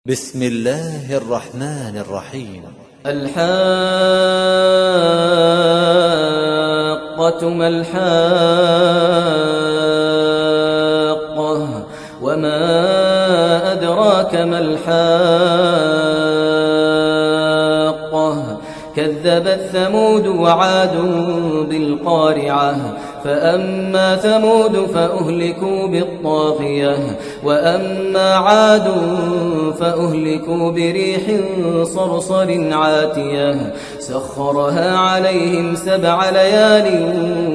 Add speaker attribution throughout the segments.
Speaker 1: بسم الله الرحمن الرحيم.
Speaker 2: الحاقة ما الحاقة وما أدراك ما الحاقة كذبت ثمود وعاد بالقارعة فأما ثمود فأهلكوا بالطاغية وأما عاد فأهلكوا بريح صرصر عاتية سخرها عليهم 7 ليال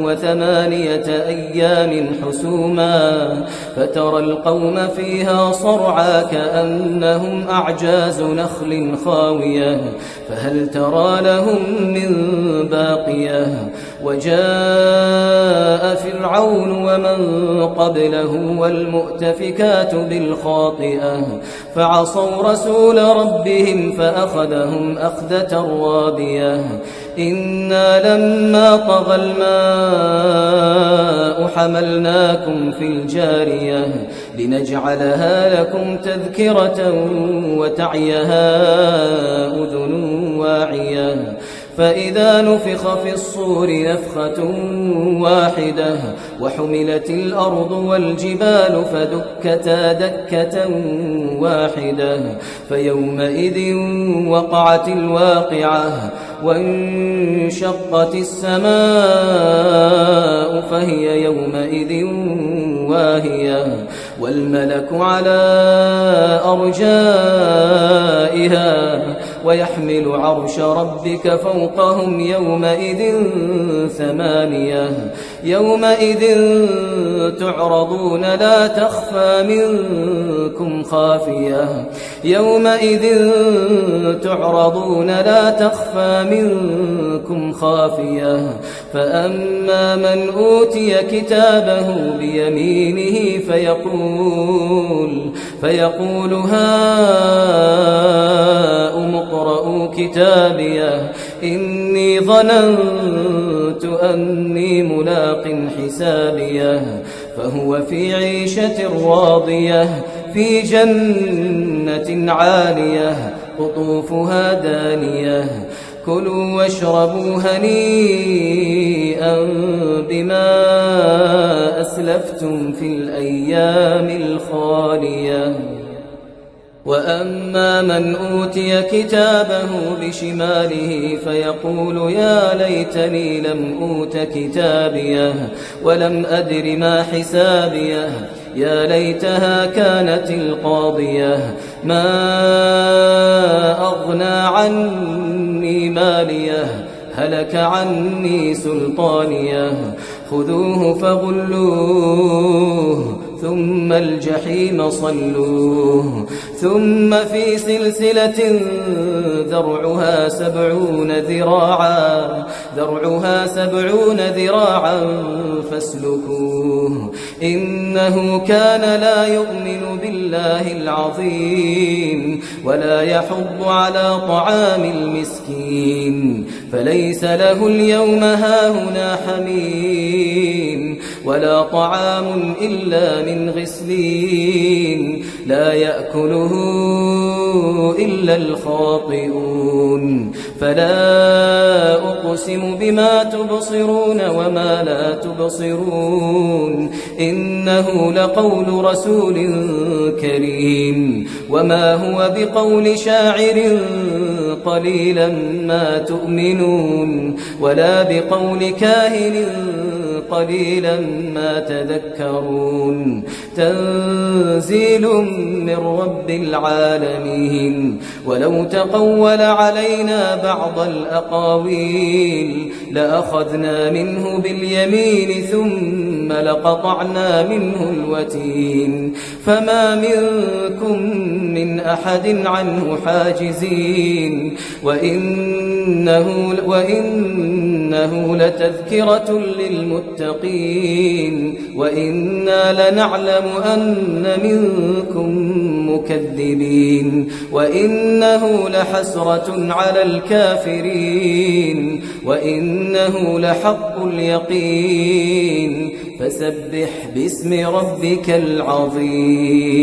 Speaker 2: و8 أيام حسوما فترى القوم فيها صرعى كأنهم أعجاز نخل خاوية فهل ترى لهم من باقية وجاء فرعون ومن قبله والمؤتفكات بالخاطئة فعصوا رسول ربهم فأخذهم أخذة رابية إنا لما طغى الماء حملناكم في الجارية لنجعلها لكم تذكرة وتعيها أذن واعية فإذا نفخ في الصور نفخة واحدة وحملت الأرض والجبال فدكتا دكة واحدة فيومئذ وقعت الواقعة وانشقت السماء فهي يومئذ واهية والملك على أرجائها ويحمل عرش ربك فوقهم يومئذ 8 يومئذ تعرضون لا تخفى منكم خافية يومئذ تعرضون لا تخفى منكم خافية فأما من أوتي كتابه بيمينه فيقول هاؤم اقرءوا كتابيه إني ظننت أني ملاق حسابيه فهو في عيشة راضية في جنة عالية قطوفها دانية كلوا واشربوا هنيئا بما أسلفتم في الأيام الخالية وأما من أوتي كتابه بشماله فيقول يا ليتني لم أوت كتابيه ولم أدر ما حسابيه يا ليتها كانت القاضية ما أغنى عني ماليه هلك عني سلطانيه خذوه فغلوه ثم الجحيم صلوه ثم في سلسلة ذرعها 70 ذراعا فاسلكوه إنه كان لا يؤمن بالله العظيم ولا يحض على طعام المسكين فليس له اليوم هاهنا حميم ولا طعام إلا من غسلين لا يأكله إلا الخاطئون فلا أقسم بما تبصرون وما لا تبصرون إنه لقول رسول كريم وما هو بقول شاعر قليلا ما تؤمنون ولا بقول كاهن قليلا ما تذكرون تنزيل من رب العالمين ولو تقول علينا بعض الأقاويل لأخذنا منه باليمين ثم لقطعنا منه الوتين فما منكم من أحد عنه حاجزين وإنه لتذكرة للمتقين وإنا لنعلم أن منكم مكذبين وإنه لحسرة على الكافرين وإنه لحق اليقين فسبح باسم ربك العظيم.